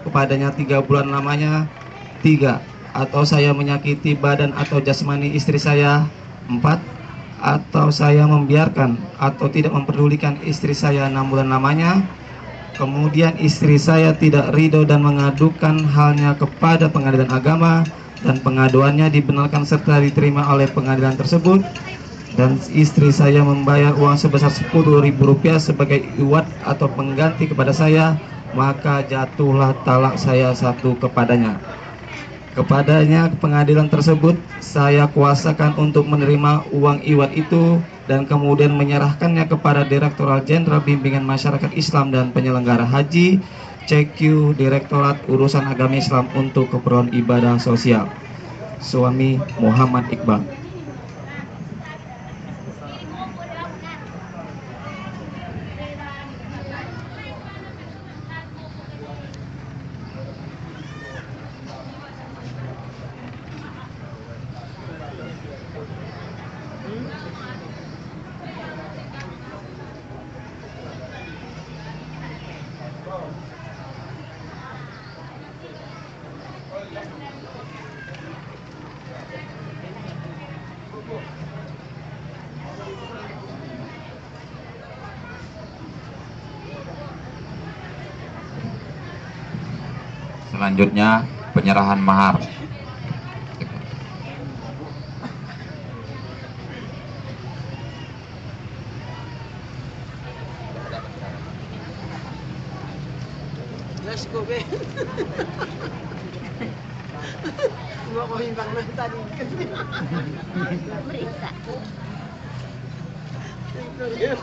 kepadanya 3 bulan lamanya. 3. Atau saya menyakiti badan atau jasmani istri saya. 4. Atau saya membiarkan atau tidak memperdulikan istri saya 6 bulan lamanya. Kemudian istri saya tidak ridho dan mengadukan halnya kepada pengadilan agama, dan pengaduannya dibenarkan serta diterima oleh pengadilan tersebut, dan istri saya membayar uang sebesar Rp10.000 sebagai iwat atau pengganti kepada saya, maka jatuhlah talak saya 1 kepadanya. Kepadanya pengadilan tersebut saya kuasakan untuk menerima uang iwat itu dan kemudian menyerahkannya kepada Direktorat Jenderal Bimbingan Masyarakat Islam dan Penyelenggara Haji CQ Direktorat Urusan Agama Islam untuk keperluan ibadah sosial. Suami Muhammad Iqbal. Selanjutnya penyerahan mahar. Let's go, Ben. Gua mau himbang lu tadi. Merisa. Tinggal dia.